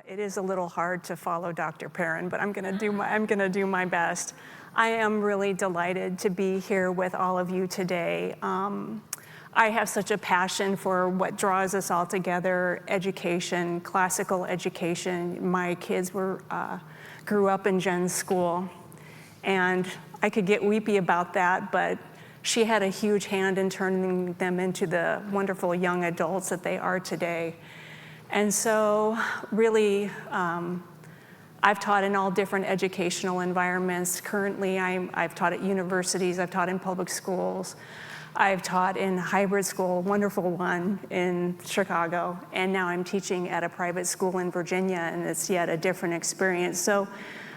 It is a little hard to follow Dr. Perrin, but I'm gonna do my best. I am really delighted to be here with all of you today. I have such a passion for what draws us all together: education, classical education. My kids grew up in Jen's school, and I could get weepy about that, but she had a huge hand in turning them into the wonderful young adults that they are today. And so really, I've taught in all different educational environments. Currently, I've taught at universities, I've taught in public schools, I've taught in hybrid school, a wonderful one in Chicago, and now I'm teaching at a private school in Virginia, and it's yet a different experience. So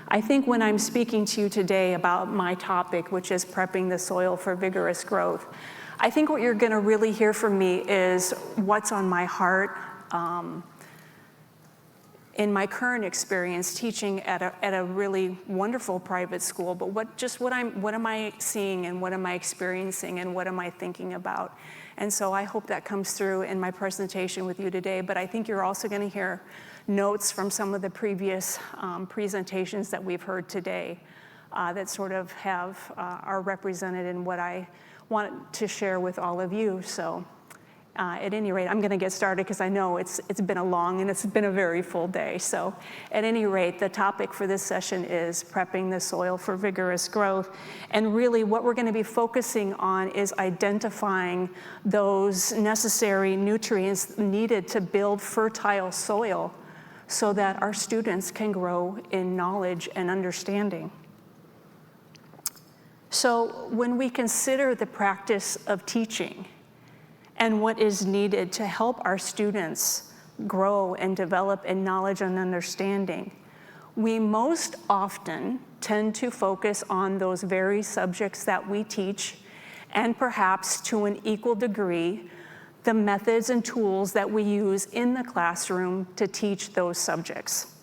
I think when I'm speaking to you today about my topic, which is prepping the soil for vigorous growth, I think what you're gonna really hear from me is what's on my heart. In my current experience teaching at a really wonderful private school, but what am I seeing and what am I experiencing and what am I thinking about? And so I hope that comes through in my presentation with you today, but I think you're also gonna hear notes from some of the previous presentations that we've heard today that sort of are represented in what I want to share with all of you. So. At any rate, I'm going to get started because I know it's been a long and it's been a very full day. So at any rate, the topic for this session is prepping the soil for vigorous growth. And really what we're going to be focusing on is identifying those necessary nutrients needed to build fertile soil so that our students can grow in knowledge and understanding. So when we consider the practice of teaching, and what is needed to help our students grow and develop in knowledge and understanding, we most often tend to focus on those very subjects that we teach, and perhaps to an equal degree, the methods and tools that we use in the classroom to teach those subjects.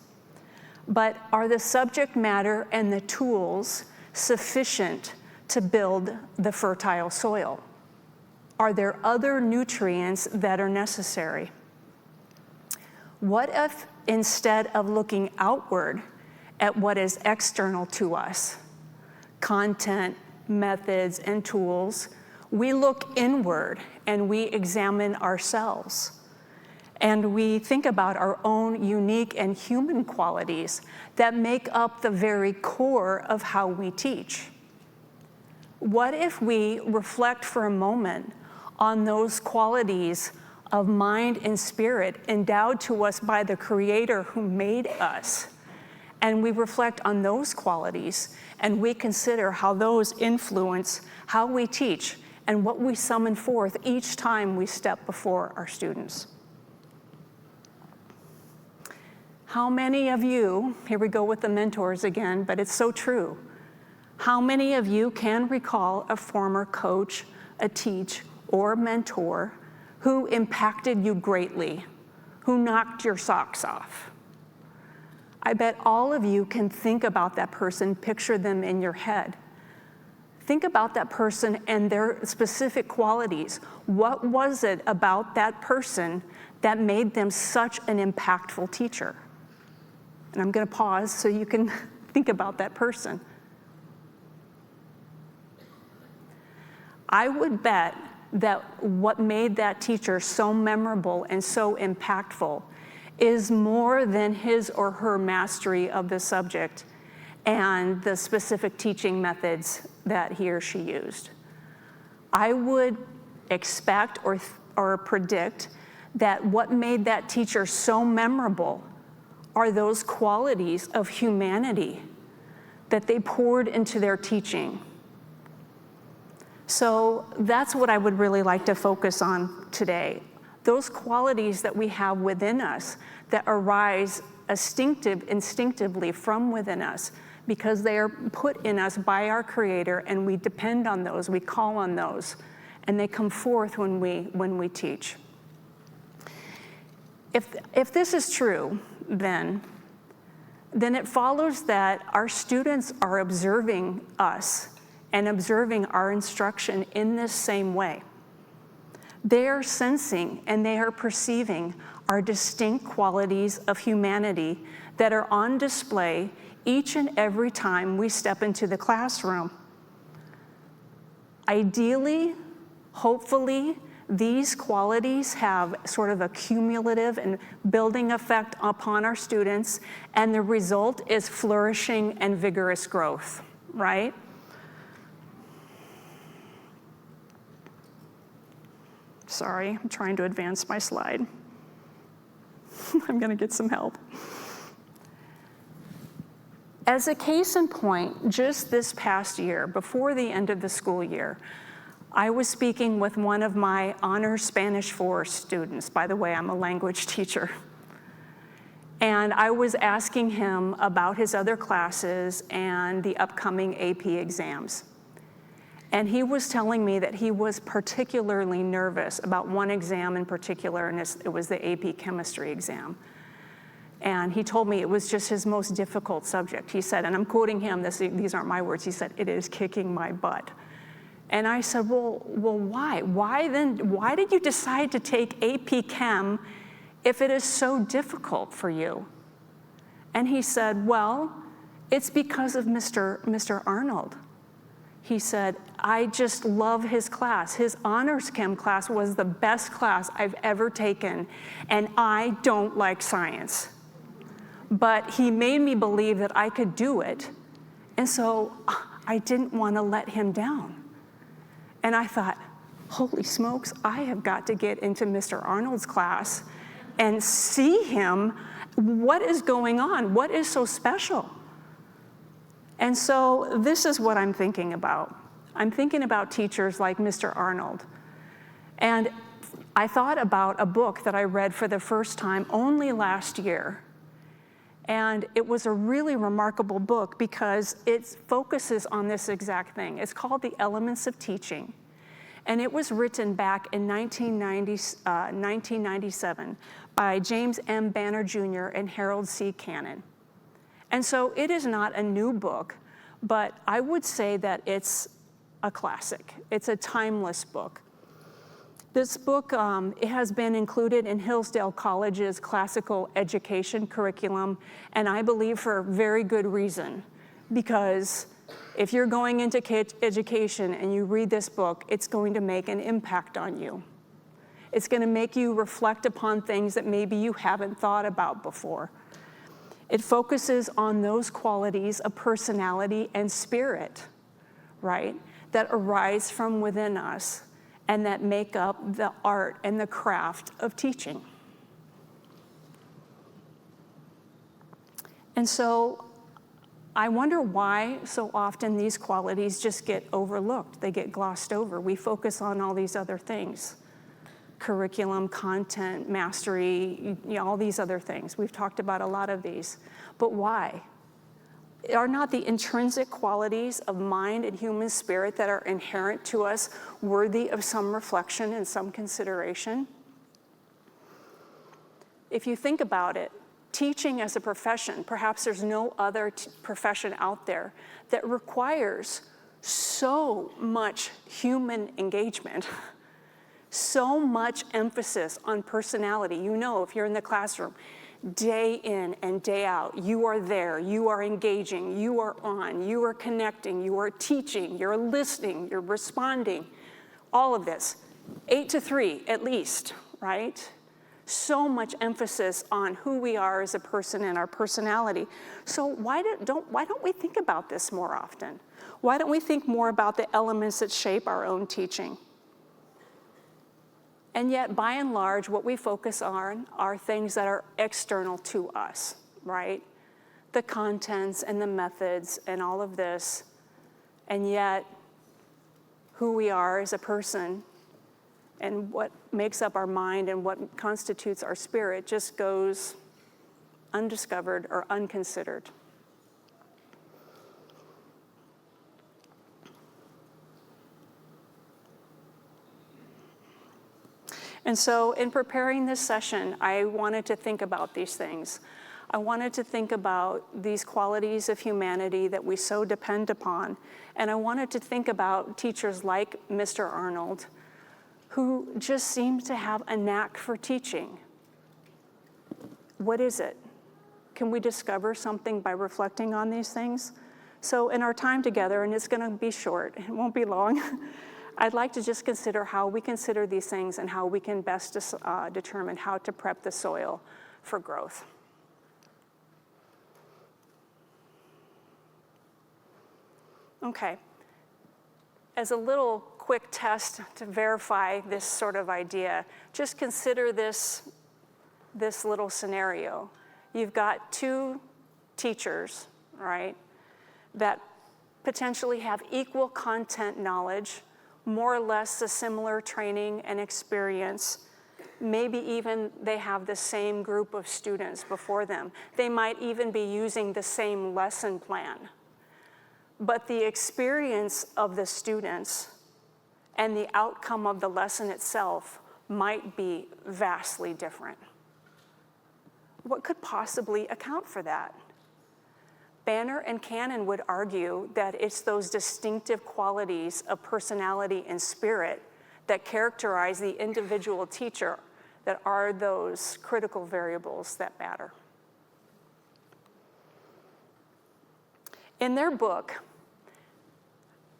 But are the subject matter and the tools sufficient to build the fertile soil? Are there other nutrients that are necessary? What if instead of looking outward at what is external to us, content, methods, and tools, we look inward and we examine ourselves and we think about our own unique and human qualities that make up the very core of how we teach? What if we reflect for a moment on those qualities of mind and spirit endowed to us by the Creator who made us? And we reflect on those qualities and we consider how those influence how we teach and what we summon forth each time we step before our students. How many of you, here we go with the mentors again, but it's so true. How many of you can recall a former coach, a teacher, or mentor who impacted you greatly, who knocked your socks off? I bet all of you can think about that person, picture them in your head. Think about that person and their specific qualities. What was it about that person that made them such an impactful teacher? And I'm going to pause so you can think about that person. I would bet that what made that teacher so memorable and so impactful is more than his or her mastery of the subject and the specific teaching methods that he or she used. I would expect or predict that what made that teacher so memorable are those qualities of humanity that they poured into their teaching. So that's what I would really like to focus on today. Those qualities that we have within us that arise instinctively from within us because they are put in us by our Creator and we depend on those, we call on those, and they come forth when we teach. If this is true, then it follows that our students are observing us and observing our instruction in this same way. They are sensing and they are perceiving are distinct qualities of humanity that are on display each and every time we step into the classroom. Ideally, hopefully, these qualities have sort of a cumulative and building effect upon our students, and the result is flourishing and vigorous growth, right? Sorry, I'm trying to advance my slide. I'm gonna get some help. As a case in point, just this past year, before the end of the school year, I was speaking with one of my honors Spanish 4 students. By the way, I'm a language teacher. And I was asking him about his other classes and the upcoming AP exams. And he was telling me that he was particularly nervous about one exam in particular, and it was the AP chemistry exam. And he told me it was just his most difficult subject. He said, and I'm quoting him, these aren't my words, he said, "It is kicking my butt." And I said, well, why? Why did you decide to take AP Chem if it is so difficult for you? And he said, well, it's because of Mr. Arnold. He said, I just love his class. His honors chem class was the best class I've ever taken, and I don't like science. But he made me believe that I could do it, and so I didn't want to let him down. And I thought, holy smokes, I have got to get into Mr. Arnold's class and see him. What is going on? What is so special? And so this is what I'm thinking about. I'm thinking about teachers like Mr. Arnold. And I thought about a book that I read for the first time only last year. And it was a really remarkable book because it focuses on this exact thing. It's called The Elements of Teaching. And it was written back in 1997 by James M. Banner Jr. and Harold C. Cannon. And so it is not a new book, but I would say that it's a classic. It's a timeless book. This book, it has been included in Hillsdale College's classical education curriculum, and I believe for very good reason, because if you're going into education and you read this book, it's going to make an impact on you. It's going to make you reflect upon things that maybe you haven't thought about before. It focuses on those qualities of personality and spirit, right, that arise from within us and that make up the art and the craft of teaching. And so I wonder why so often these qualities just get overlooked. They get glossed over. We focus on all these other things. Curriculum, content, mastery, all these other things. We've talked about a lot of these. But why? Are not the intrinsic qualities of mind and human spirit that are inherent to us worthy of some reflection and some consideration? If you think about it, teaching as a profession, perhaps there's no other profession out there that requires so much human engagement, so much emphasis on personality. You know, if you're in the classroom, day in and day out, you are there, you are engaging, you are on, you are connecting, you are teaching, you're listening, you're responding, all of this. 8 to 3 at least, right? So much emphasis on who we are as a person and our personality. So why don't we think about this more often? Why don't we think more about the elements that shape our own teaching? And yet, by and large, what we focus on are things that are external to us, right? The contents and the methods and all of this. And yet, who we are as a person and what makes up our mind and what constitutes our spirit just goes undiscovered or unconsidered. And so in preparing this session, I wanted to think about these things. I wanted to think about these qualities of humanity that we so depend upon. And I wanted to think about teachers like Mr. Arnold, who just seemed to have a knack for teaching. What is it? Can we discover something by reflecting on these things? So in our time together, and it's going to be short, it won't be long, I'd like to just consider how we consider these things and how we can best determine how to prep the soil for growth. Okay. As a little quick test to verify this sort of idea, just consider this little scenario. You've got two teachers, right, that potentially have equal content knowledge, more or less a similar training and experience. Maybe even they have the same group of students before them. They might even be using the same lesson plan. But the experience of the students and the outcome of the lesson itself might be vastly different. What could possibly account for that? Banner and Cannon would argue that it's those distinctive qualities of personality and spirit that characterize the individual teacher that are those critical variables that matter. In their book,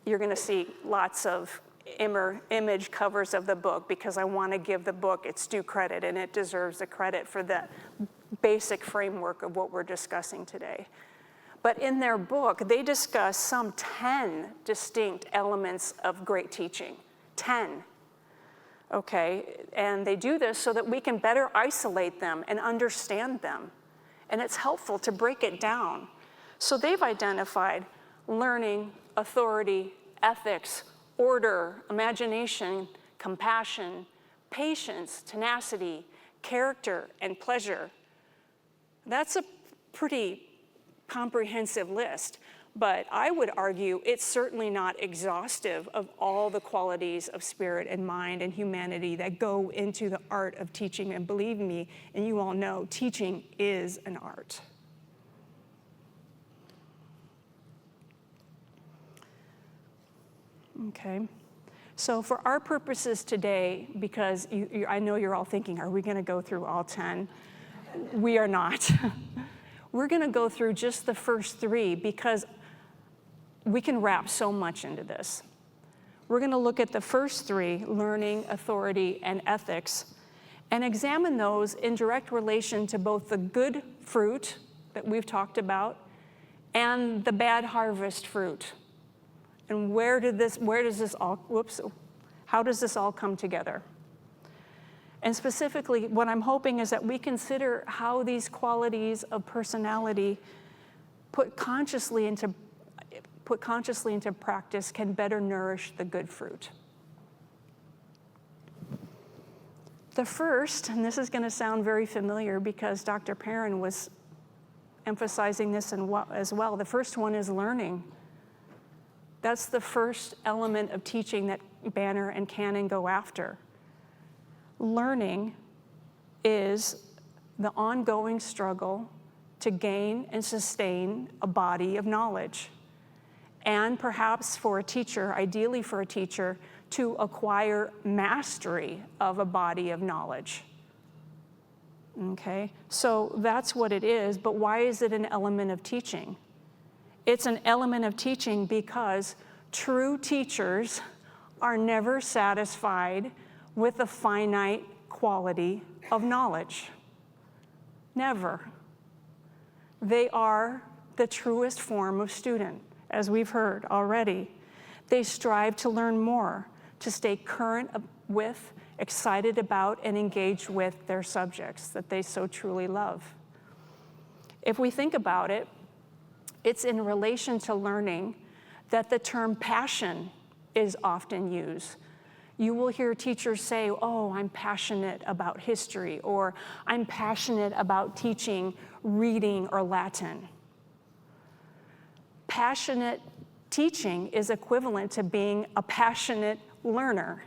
you're going to see lots of image covers of the book because I want to give the book its due credit, and it deserves the credit for the basic framework of what we're discussing today. But in their book, they discuss some 10 distinct elements of great teaching. 10. Okay, and they do this so that we can better isolate them and understand them. And it's helpful to break it down. So they've identified learning, authority, ethics, order, imagination, compassion, patience, tenacity, character, and pleasure. That's a pretty comprehensive list, but I would argue it's certainly not exhaustive of all the qualities of spirit and mind and humanity that go into the art of teaching. And believe me, and you all know, teaching is an art. Okay, so for our purposes today, because I know you're all thinking, are we going to go through all 10? We are not. We're going to go through just the first 3 because we can wrap so much into this. We're going to look at the first 3, learning, authority, and ethics, and examine those in direct relation to both the good fruit that we've talked about and the bad harvest fruit. And how does this all come together? And specifically, what I'm hoping is that we consider how these qualities of personality put consciously into practice can better nourish the good fruit. The first, and this is going to sound very familiar because Dr. Perrin was emphasizing this as well, the first one is learning. That's the first element of teaching that Banner and Cannon go after. Learning is the ongoing struggle to gain and sustain a body of knowledge. And perhaps for a teacher, ideally for a teacher, to acquire mastery of a body of knowledge. Okay, so that's what it is, but why is it an element of teaching? It's an element of teaching because true teachers are never satisfied with a finite quality of knowledge. Never. They are the truest form of student, as we've heard already. They strive to learn more, to stay current with, excited about, and engaged with their subjects that they so truly love. If we think about it, it's in relation to learning that the term passion is often used. You will hear teachers say, oh, I'm passionate about history, or I'm passionate about teaching reading or Latin. Passionate teaching is equivalent to being a passionate learner.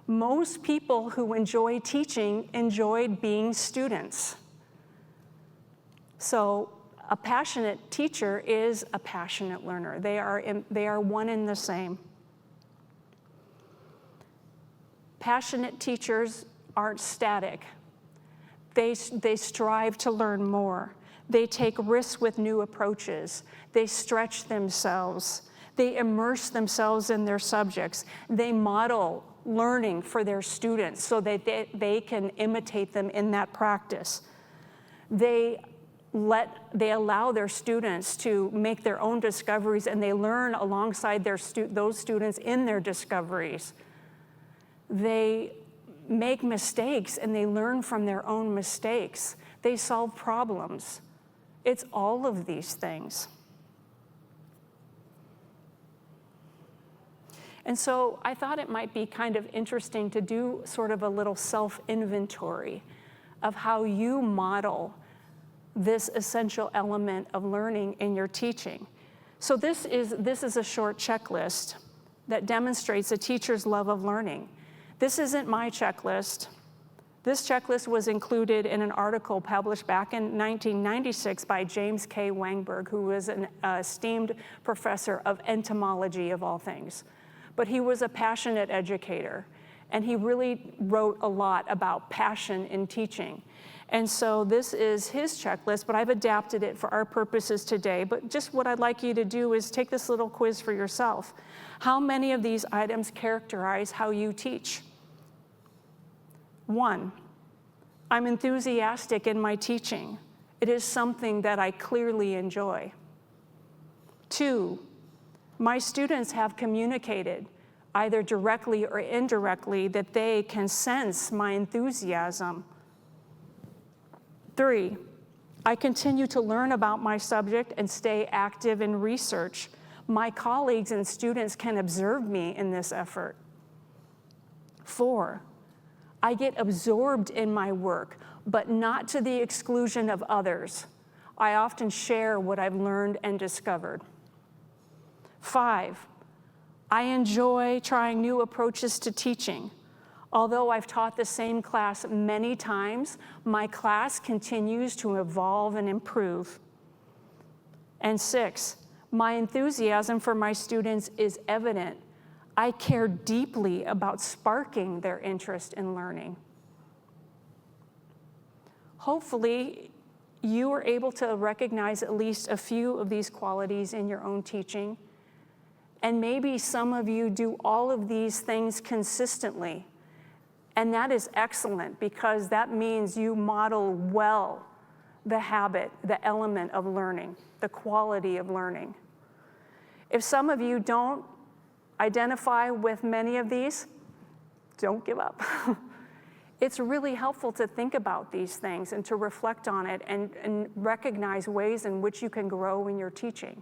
Most people who enjoy teaching enjoyed being students. So a passionate teacher is a passionate learner. They are one and the same. Passionate teachers aren't static. They strive to learn more. They take risks with new approaches. They stretch themselves. They immerse themselves in their subjects. They model learning for their students so that they can imitate them in that practice. They allow their students to make their own discoveries, and they learn alongside those students in their discoveries. They make mistakes and they learn from their own mistakes. They solve problems. It's all of these things. And so I thought it might be kind of interesting to do sort of a little self-inventory of how you model this essential element of learning in your teaching. So this is a short checklist that demonstrates a teacher's love of learning. This isn't my checklist. This checklist was included in an article published back in 1996 by James K. Wangberg, who was an esteemed professor of entomology of all things. But he was a passionate educator, and he really wrote a lot about passion in teaching. And so this is his checklist, but I've adapted it for our purposes today. But just what I'd like you to do is take this little quiz for yourself. How many of these items characterize how you teach? 1, I'm enthusiastic in my teaching. It is something that I clearly enjoy. 2, my students have communicated, either directly or indirectly, that they can sense my enthusiasm. 3, I continue to learn about my subject and stay active in research. My colleagues and students can observe me in this effort. 4, I get absorbed in my work, but not to the exclusion of others. I often share what I've learned and discovered. 5, I enjoy trying new approaches to teaching. Although I've taught the same class many times, my class continues to evolve and improve. And 6, my enthusiasm for my students is evident. I care deeply about sparking their interest in learning. Hopefully, you are able to recognize at least a few of these qualities in your own teaching. And maybe some of you do all of these things consistently. And that is excellent, because that means you model well the habit, the element of learning, the quality of learning. If some of you don't identify with many of these, don't give up. It's really helpful to think about these things and to reflect on it and recognize ways in which you can grow in your teaching.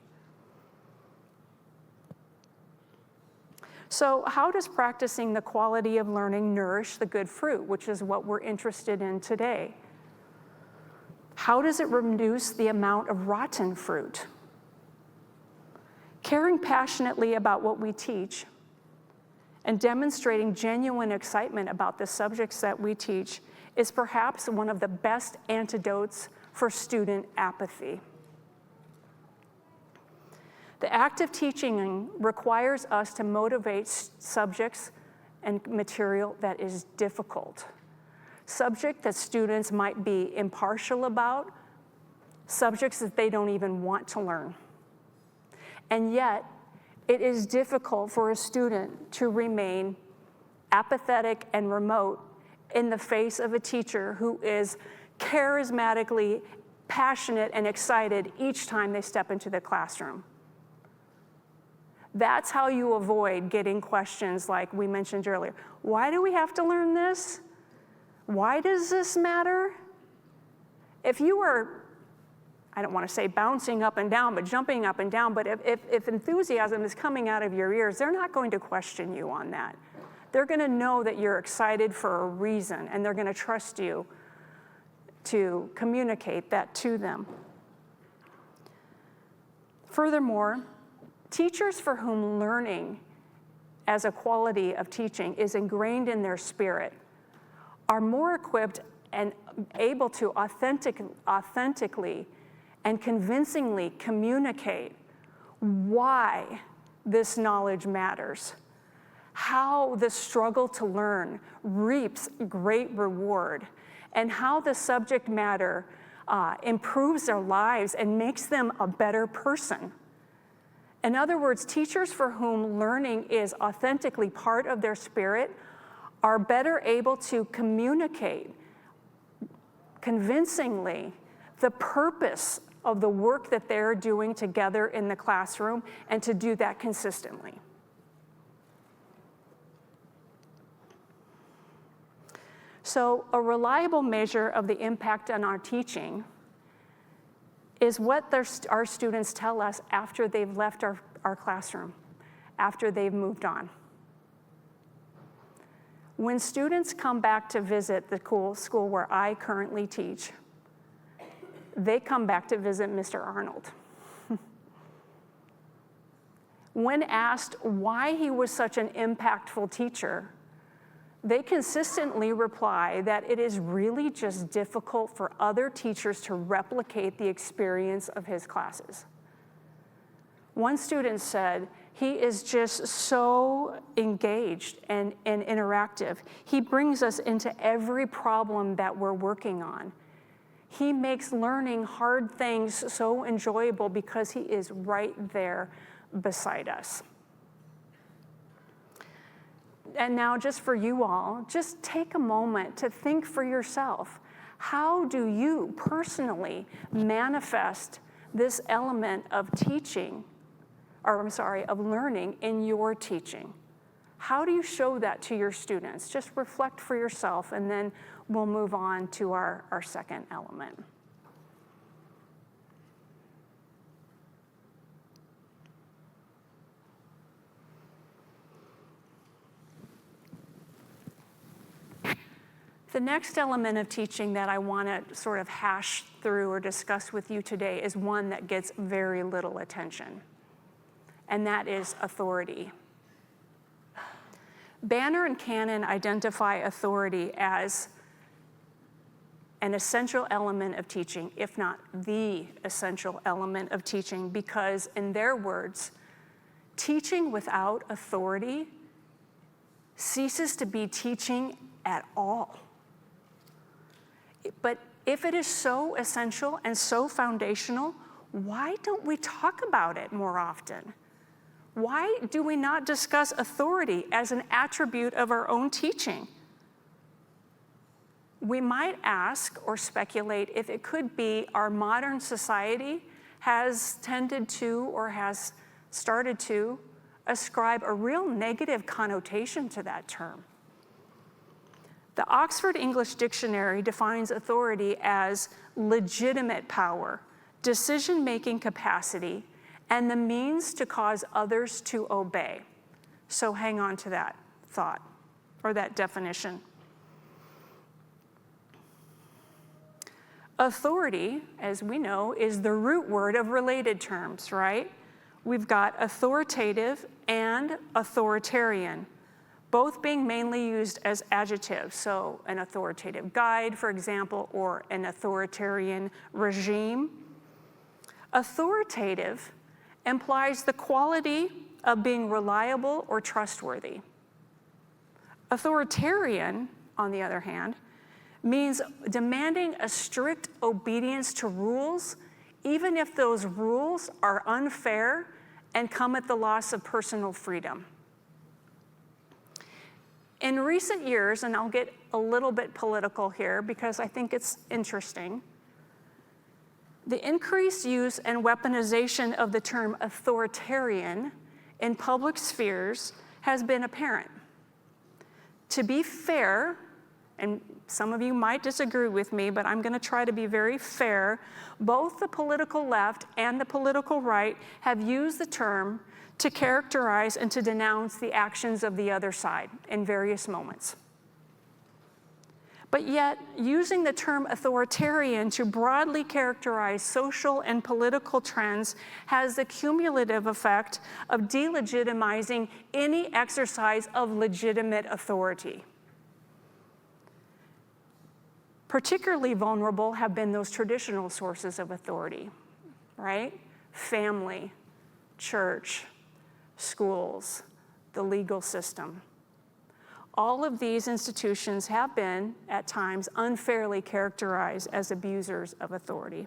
So how does practicing the quality of learning nourish the good fruit, which is what we're interested in today? How does it reduce the amount of rotten fruit? Caring passionately about what we teach and demonstrating genuine excitement about the subjects that we teach is perhaps one of the best antidotes for student apathy. The act of teaching requires us to motivate subjects and material that is difficult. Subject that students might be impartial about, subjects that they don't even want to learn. And yet, it is difficult for a student to remain apathetic and remote in the face of a teacher who is charismatically passionate and excited each time they step into the classroom. That's how you avoid getting questions like we mentioned earlier. Why do we have to learn this? Why does this matter? If you were, I don't want to say bouncing up and down, but jumping up and down, but if enthusiasm is coming out of your ears, they're not going to question you on that. They're going to know that you're excited for a reason, and they're going to trust you to communicate that to them. Furthermore, teachers for whom learning as a quality of teaching is ingrained in their spirit are more equipped and able to authentically and convincingly communicate why this knowledge matters, how the struggle to learn reaps great reward, and how the subject matter improves their lives and makes them a better person. In other words, teachers for whom learning is authentically part of their spirit are better able to communicate convincingly the purpose of the work that they're doing together in the classroom, and to do that consistently. So a reliable measure of the impact on our teaching is what our students tell us after they've left our classroom, after they've moved on. When students come back to visit the school where I currently teach, they come back to visit Mr. Arnold. When asked why he was such an impactful teacher, they consistently reply that it is really just difficult for other teachers to replicate the experience of his classes. One student said, "He is just so engaged and interactive. He brings us into every problem that we're working on. He makes learning hard things so enjoyable because he is right there beside us." And now, just for you all, just take a moment to think for yourself. How do you personally manifest this element of teaching, of learning in your teaching? How do you show that to your students? Just reflect for yourself, and then we'll move on to our second element. The next element of teaching that I want to sort of hash through or discuss with you today is one that gets very little attention, and that is authority. Banner and Cannon identify authority as an essential element of teaching, if not the essential element of teaching, because in their words, teaching without authority ceases to be teaching at all. But if it is so essential and so foundational, why don't we talk about it more often? Why do we not discuss authority as an attribute of our own teaching? We might ask or speculate if it could be our modern society has tended to or has started to ascribe a real negative connotation to that term. The Oxford English Dictionary defines authority as legitimate power, decision-making capacity, and the means to cause others to obey. So hang on to that thought or that definition. Authority, as we know, is the root word of related terms, right? We've got authoritative and authoritarian, both being mainly used as adjectives. So an authoritative guide, for example, or an authoritarian regime. Authoritative implies the quality of being reliable or trustworthy. Authoritarian, on the other hand, means demanding a strict obedience to rules, even if those rules are unfair and come at the loss of personal freedom. In recent years, and I'll get a little bit political here because I think it's interesting, the increased use and weaponization of the term authoritarian in public spheres has been apparent. To be fair, and some of you might disagree with me, but I'm going to try to be very fair, both the political left and the political right have used the term to characterize and to denounce the actions of the other side in various moments. But yet, using the term authoritarian to broadly characterize social and political trends has the cumulative effect of delegitimizing any exercise of legitimate authority. Particularly vulnerable have been those traditional sources of authority, right? Family, church, schools, the legal system. all of these institutions have been, at times, unfairly characterized as abusers of authority.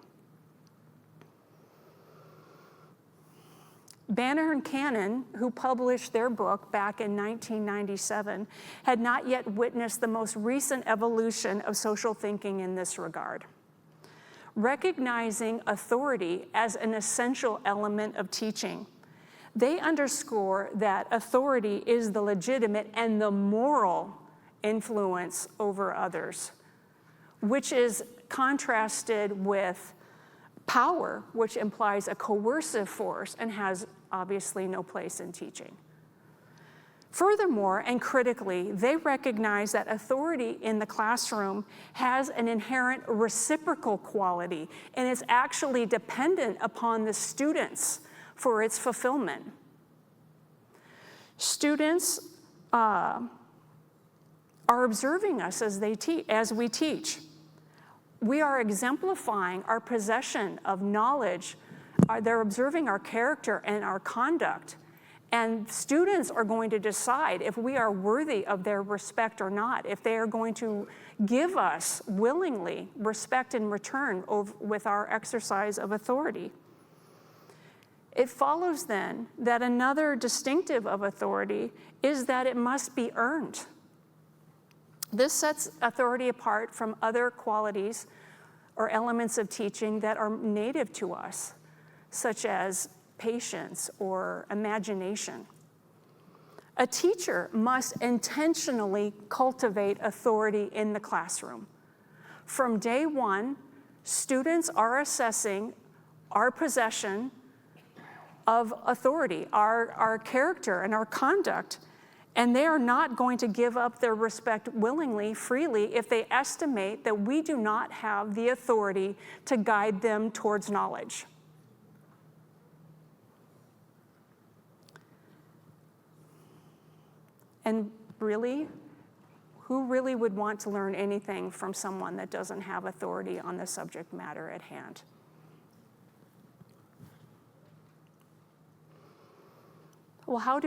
Banner and Cannon, who published their book back in 1997, had not yet witnessed the most recent evolution of social thinking in this regard. Recognizing authority as an essential element of teaching, they underscore that authority is the legitimate and the moral influence over others, which is contrasted with power, which implies a coercive force and has obviously no place in teaching. Furthermore, and critically, they recognize that authority in the classroom has an inherent reciprocal quality and is actually dependent upon the students for its fulfillment. Students are observing us as we teach. We are exemplifying our possession of knowledge. They're observing our character and our conduct. And students are going to decide if we are worthy of their respect or not, if they are going to give us willingly respect in return with our exercise of authority. It follows then that another distinctive of authority is that it must be earned. This sets authority apart from other qualities or elements of teaching that are native to us, such as patience or imagination. A teacher must intentionally cultivate authority in the classroom. From day one, students are assessing our possession of authority, our character and our conduct, and they are not going to give up their respect willingly, freely, if they estimate that we do not have the authority to guide them towards knowledge. And really, who really would want to learn anything from someone that doesn't have authority on the subject matter at hand? Well, how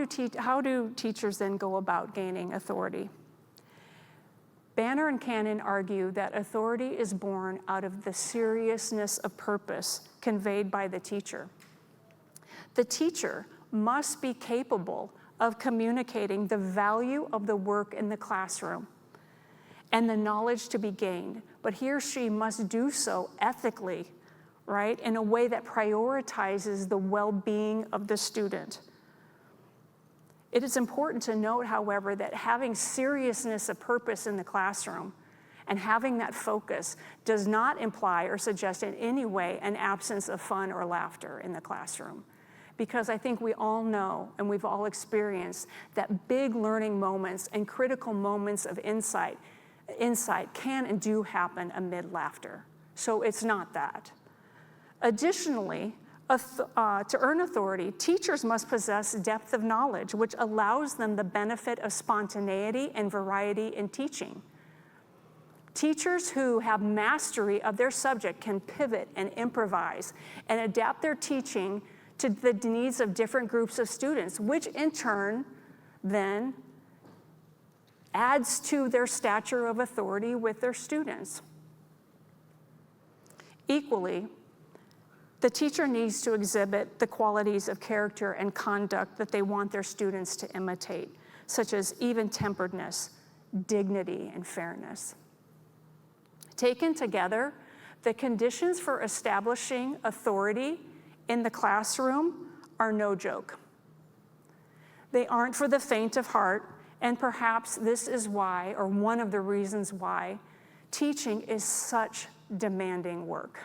do teachers then go about gaining authority? Banner and Cannon argue that authority is born out of the seriousness of purpose conveyed by the teacher. The teacher must be capable of communicating the value of the work in the classroom and the knowledge to be gained, but he or she must do so ethically, right, in a way that prioritizes the well-being of the student. It is important to note, however, that having seriousness of purpose in the classroom and having that focus does not imply or suggest in any way an absence of fun or laughter in the classroom. Because I think we all know and we've all experienced that big learning moments and critical moments of insight can and do happen amid laughter. So it's not that. Additionally, to earn authority, teachers must possess depth of knowledge, which allows them the benefit of spontaneity and variety in teaching. Teachers who have mastery of their subject can pivot and improvise and adapt their teaching to the needs of different groups of students, which in turn then adds to their stature of authority with their students. Equally, the teacher needs to exhibit the qualities of character and conduct that they want their students to imitate, such as even-temperedness, dignity, and fairness. Taken together, the conditions for establishing authority in the classroom are no joke. They aren't for the faint of heart, and perhaps this is why, or one of the reasons why, teaching is such demanding work.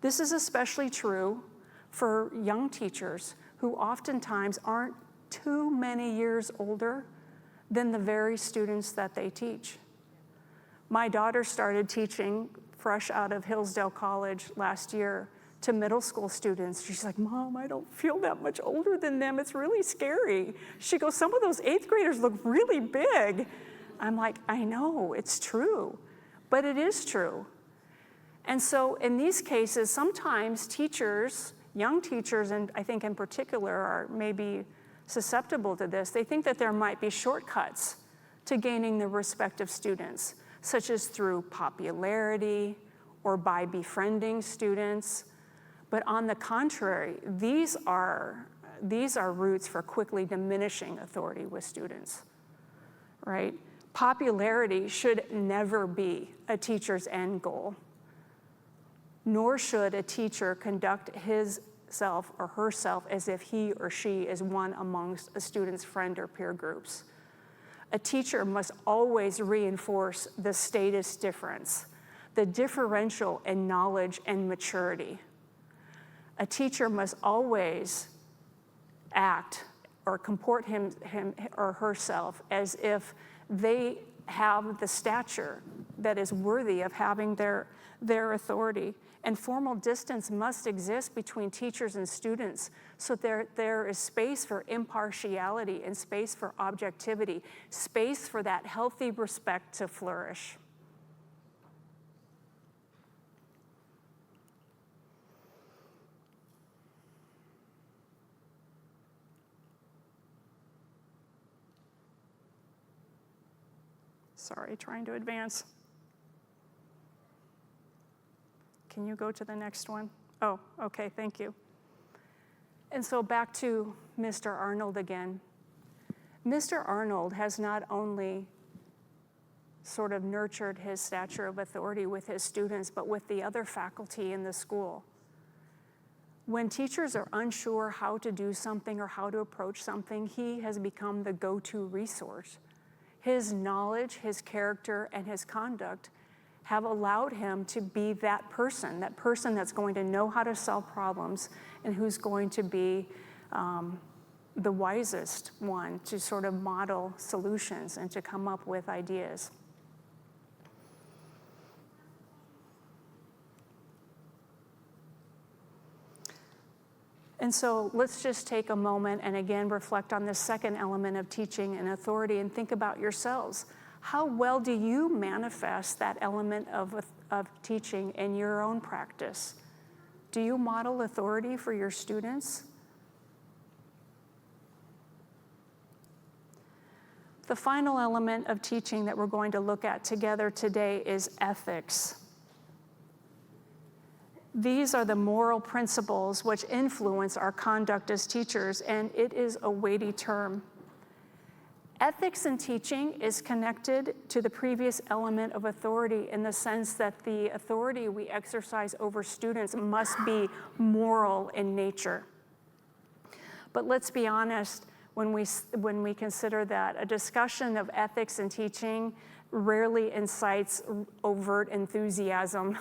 This is especially true for young teachers who oftentimes aren't too many years older than the very students that they teach. My daughter started teaching fresh out of Hillsdale College last year to middle school students. She's like, Mom, I don't feel that much older than them. It's really scary. She goes, some of those 8th graders look really big. I'm like, I know, it's true, but it is true. And so in these cases, sometimes teachers, young teachers, and I think in particular are maybe susceptible to this. They think that there might be shortcuts to gaining the respect of students, such as through popularity or by befriending students. But on the contrary, these are routes for quickly diminishing authority with students, right? Popularity should never be a teacher's end goal, nor should a teacher conduct himself or herself as if he or she is one amongst a student's friend or peer groups. A teacher must always reinforce the status difference, the differential in knowledge and maturity. A teacher must always act or comport him or herself as if they have the stature that is worthy of having their authority. And formal distance must exist between teachers and students so there is space for impartiality and space for objectivity, space for that healthy respect to flourish. Sorry, trying to advance. Can you go to the next one? Oh, okay, thank you. And so back to Mr. Arnold again. Mr. Arnold has not only sort of nurtured his stature of authority with his students, but with the other faculty in the school. When teachers are unsure how to do something or how to approach something, he has become the go-to resource. His knowledge, his character, and his conduct have allowed him to be that person that's going to know how to solve problems and who's going to be the wisest one to sort of model solutions and to come up with ideas. And so let's just take a moment and again reflect on this second element of teaching and authority and think about yourselves. How well do you manifest that element of teaching in your own practice? Do you model authority for your students? The final element of teaching that we're going to look at together today is ethics. These are the moral principles which influence our conduct as teachers, and it is a weighty term. Ethics in teaching is connected to the previous element of authority in the sense that the authority we exercise over students must be moral in nature. But let's be honest, when we consider that, a discussion of ethics in teaching rarely incites overt enthusiasm.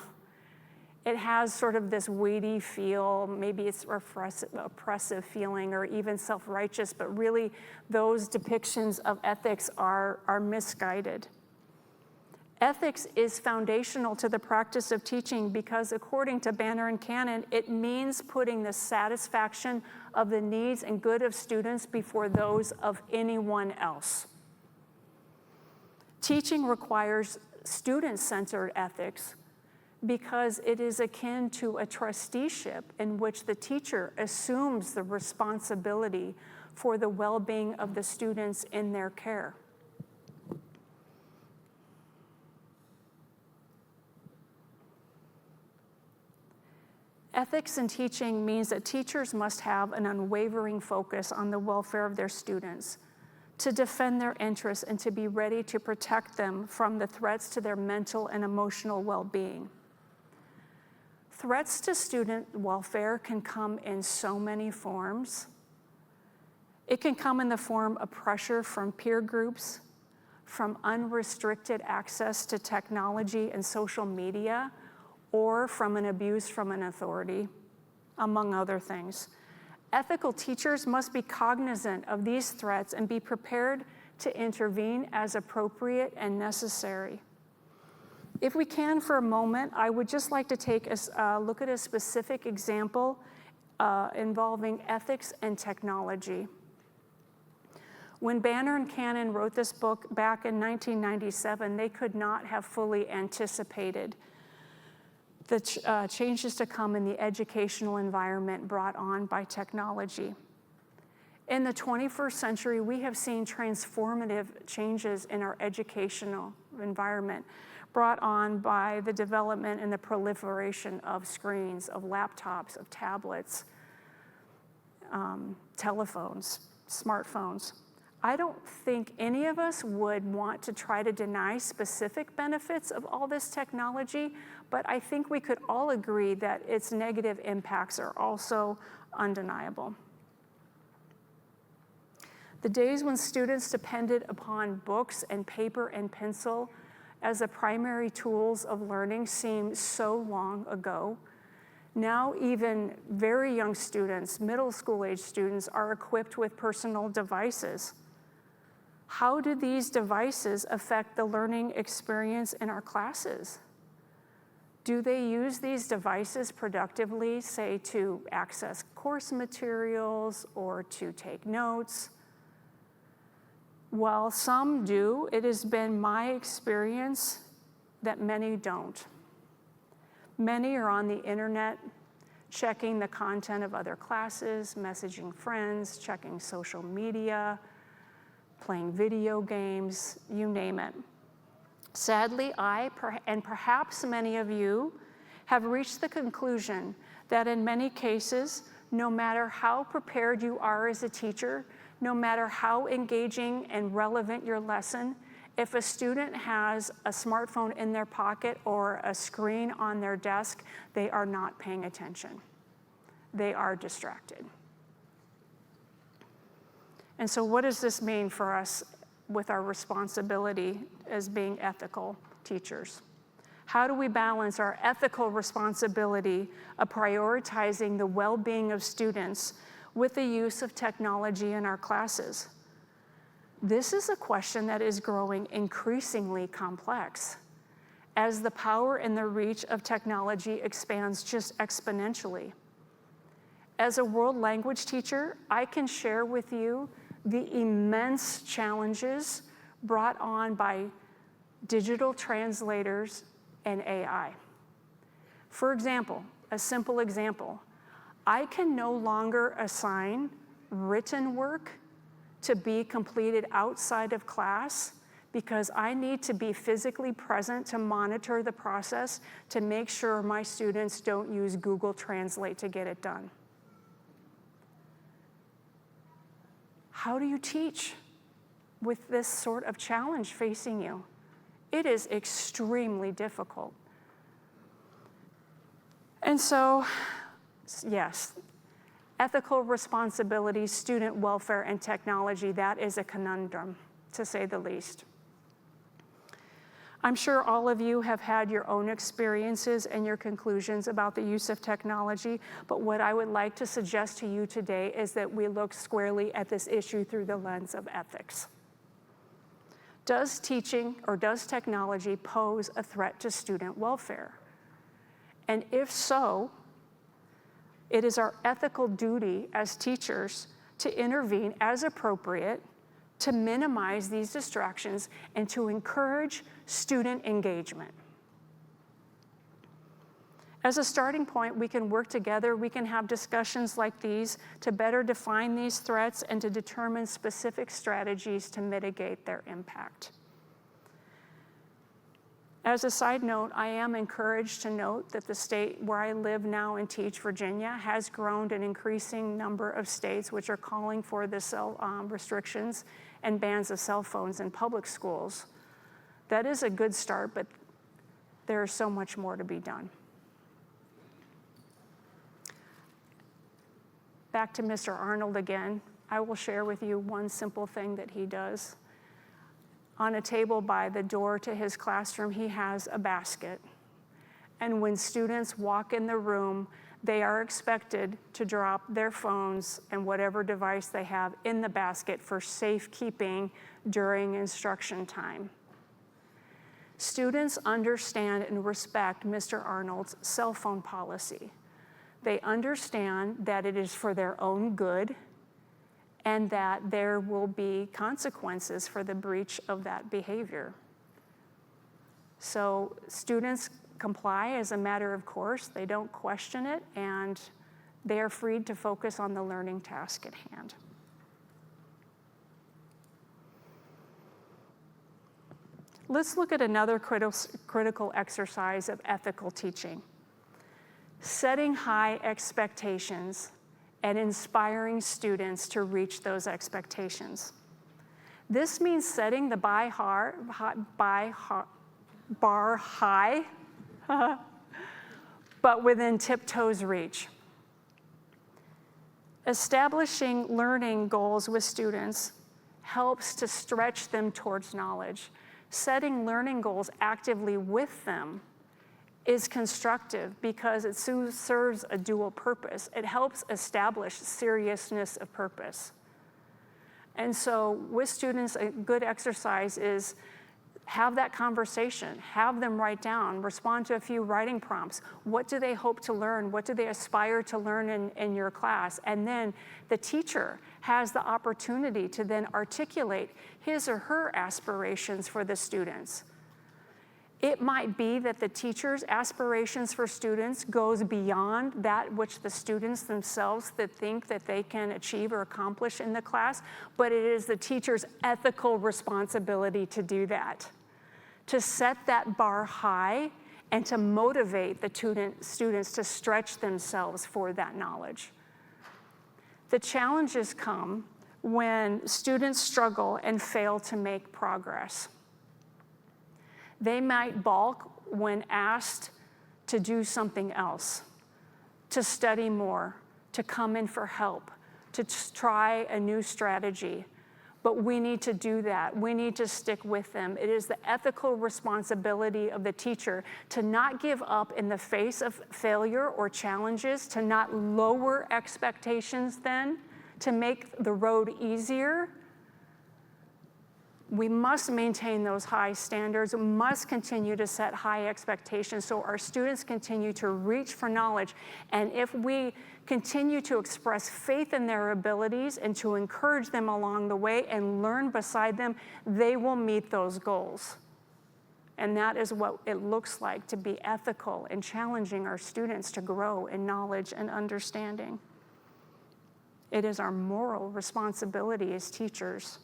It has sort of this weighty feel, maybe it's oppressive feeling or even self-righteous, but really those depictions of ethics are misguided. Ethics is foundational to the practice of teaching because according to Banner and Cannon, it means putting the satisfaction of the needs and good of students before those of anyone else. Teaching requires student-centered ethics because it is akin to a trusteeship in which the teacher assumes the responsibility for the well-being of the students in their care. Ethics in teaching means that teachers must have an unwavering focus on the welfare of their students, to defend their interests and to be ready to protect them from the threats to their mental and emotional well-being. Threats to student welfare can come in so many forms. It can come in the form of pressure from peer groups, from unrestricted access to technology and social media, or from an abuse from an authority, among other things. Ethical teachers must be cognizant of these threats and be prepared to intervene as appropriate and necessary. If we can for a moment, I would just like to take a look at a specific example involving ethics and technology. When Banner and Cannon wrote this book back in 1997, they could not have fully anticipated the changes to come in the educational environment brought on by technology. In the 21st century, we have seen transformative changes in our educational environment brought on by the development and the proliferation of screens, of laptops, of tablets, telephones, smartphones. I don't think any of us would want to try to deny specific benefits of all this technology, but I think we could all agree that its negative impacts are also undeniable. The days when students depended upon books and paper and pencil as the primary tools of learning seem so long ago. Now even very young students, middle school age students, are equipped with personal devices. How do these devices affect the learning experience in our classes? Do they use these devices productively, say to access course materials or to take notes? While some do, it has been my experience that many don't. Many are on the internet, checking the content of other classes, messaging friends, checking social media, playing video games, you name it. Sadly, I, and perhaps many of you, have reached the conclusion that in many cases, no matter how prepared you are as a teacher, no matter how engaging and relevant your lesson, if a student has a smartphone in their pocket or a screen on their desk, they are not paying attention. They are distracted. And so what does this mean for us with our responsibility as being ethical teachers? How do we balance our ethical responsibility of prioritizing the well-being of students with the use of technology in our classes? This is a question that is growing increasingly complex as the power and the reach of technology expands just exponentially. As a world language teacher, I can share with you the immense challenges brought on by digital translators and AI. For example, a simple example, I can no longer assign written work to be completed outside of class because I need to be physically present to monitor the process to make sure my students don't use Google Translate to get it done. How do you teach with this sort of challenge facing you? It is extremely difficult. And so, yes, ethical responsibility, student welfare, and technology, that is a conundrum, to say the least. I'm sure all of you have had your own experiences and your conclusions about the use of technology, but what I would like to suggest to you today is that we look squarely at this issue through the lens of ethics. Does teaching or does technology pose a threat to student welfare? And if so, it is our ethical duty as teachers to intervene as appropriate to minimize these distractions and to encourage student engagement. As a starting point, we can work together, we can have discussions like these to better define these threats and to determine specific strategies to mitigate their impact. As a side note, I am encouraged to note that the state where I live now and teach, Virginia, has grown an increasing number of states which are calling for the restrictions and bans of cell phones in public schools. That is a good start, but there is so much more to be done. Back to Mr. Arnold again, I will share with you one simple thing that he does. On a table by the door to his classroom, he has a basket. And when students walk in the room, they are expected to drop their phones and whatever device they have in the basket for safekeeping during instruction time. Students understand and respect Mr. Arnold's cell phone policy. They understand that it is for their own good and that there will be consequences for the breach of that behavior. So students comply as a matter of course, they don't question it, and they are freed to focus on the learning task at hand. Let's look at another critical exercise of ethical teaching. Setting high expectations and inspiring students to reach those expectations. This means setting the bar high, but within tiptoes reach. Establishing learning goals with students helps to stretch them towards knowledge. Setting learning goals actively with them is constructive because it serves a dual purpose. It helps establish seriousness of purpose. And so with students, a good exercise is have that conversation, have them write down, respond to a few writing prompts. What do they hope to learn? What do they aspire to learn in your class? And then the teacher has the opportunity to then articulate his or her aspirations for the students. It might be that the teacher's aspirations for students goes beyond that which the students themselves think that they can achieve or accomplish in the class, but it is the teacher's ethical responsibility to do that, to set that bar high and to motivate the students to stretch themselves for that knowledge. The challenges come when students struggle and fail to make progress. They might balk when asked to do something else, to study more, to come in for help, to try a new strategy. But we need to do that. We need to stick with them. It is the ethical responsibility of the teacher to not give up in the face of failure or challenges, to not lower expectations then, to make the road easier. We must maintain those high standards, we must continue to set high expectations so our students continue to reach for knowledge. And if we continue to express faith in their abilities and to encourage them along the way and learn beside them, they will meet those goals. And that is what it looks like to be ethical and challenging our students to grow in knowledge and understanding. It is our moral responsibility as teachers.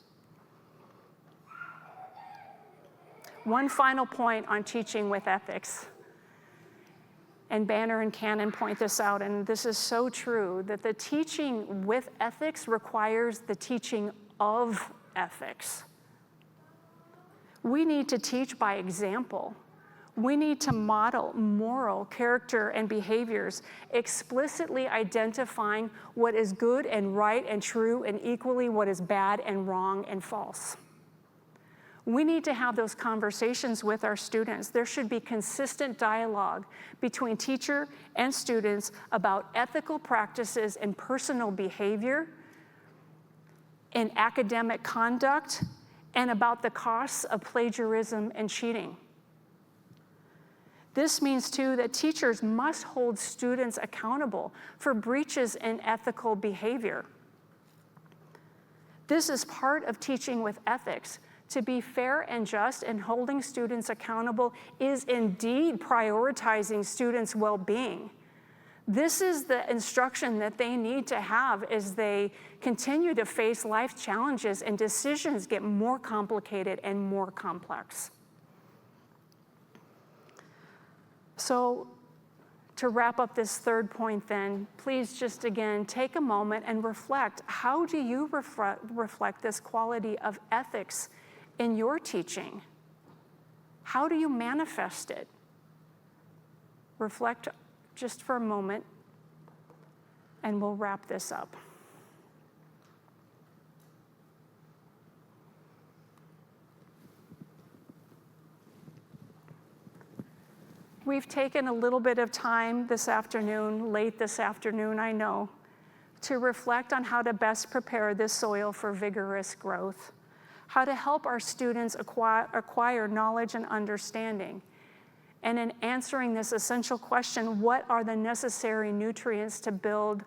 One final point on teaching with ethics. And Banner and Cannon point this out, and this is so true, that the teaching with ethics requires the teaching of ethics. We need to teach by example. We need to model moral character and behaviors, explicitly identifying what is good and right and true, and equally what is bad and wrong and false. We need to have those conversations with our students. There should be consistent dialogue between teacher and students about ethical practices and personal behavior, in academic conduct, and about the costs of plagiarism and cheating. This means, too, that teachers must hold students accountable for breaches in ethical behavior. This is part of teaching with ethics. To be fair and just and holding students accountable is indeed prioritizing students' well-being. This is the instruction that they need to have as they continue to face life challenges and decisions get more complicated and more complex. So, to wrap up this third point then, please just again take a moment and reflect. How do you reflect this quality of ethics in your teaching? How do you manifest it? Reflect just for a moment, and we'll wrap this up. We've taken a little bit of time this afternoon, late this afternoon, I know, to reflect on how to best prepare this soil for vigorous growth, how to help our students acquire knowledge and understanding. And in answering this essential question, what are the necessary nutrients to build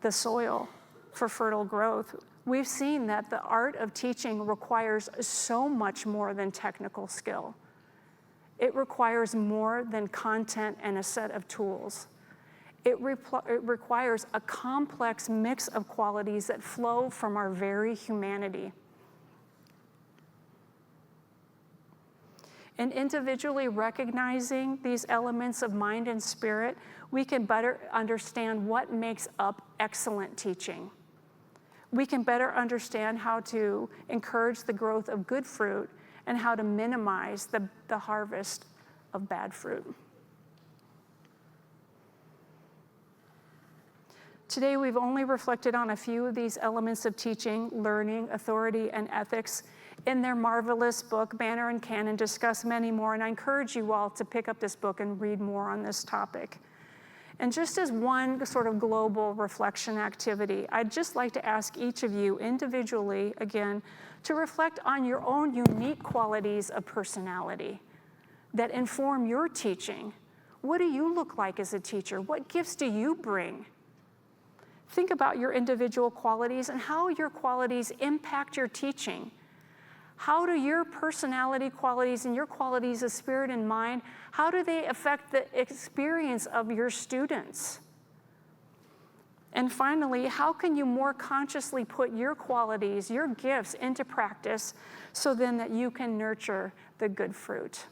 the soil for fertile growth? We've seen that the art of teaching requires so much more than technical skill. It requires more than content and a set of tools. It requires a complex mix of qualities that flow from our very humanity. And individually recognizing these elements of mind and spirit, we can better understand what makes up excellent teaching. We can better understand how to encourage the growth of good fruit and how to minimize the harvest of bad fruit. Today, we've only reflected on a few of these elements of teaching, learning, authority, and ethics. In their marvelous book, Banner and Cannon discuss many more, and I encourage you all to pick up this book and read more on this topic. And just as one sort of global reflection activity, I'd just like to ask each of you individually, again, to reflect on your own unique qualities of personality that inform your teaching. What do you look like as a teacher? What gifts do you bring? Think about your individual qualities and how your qualities impact your teaching. How do your personality qualities and your qualities of spirit and mind, how do they affect the experience of your students? And finally, how can you more consciously put your qualities, your gifts into practice so then that you can nurture the good fruit?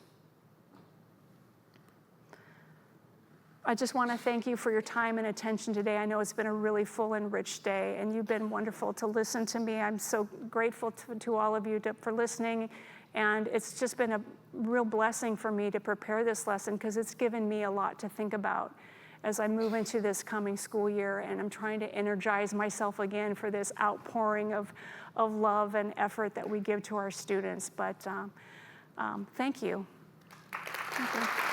I just want to thank you for your time and attention today. I know it's been a really full and rich day, and you've been wonderful to listen to me. I'm so grateful to all of you for listening, and it's just been a real blessing for me to prepare this lesson because it's given me a lot to think about as I move into this coming school year, and I'm trying to energize myself again for this outpouring of love and effort that we give to our students. But thank you. Thank you.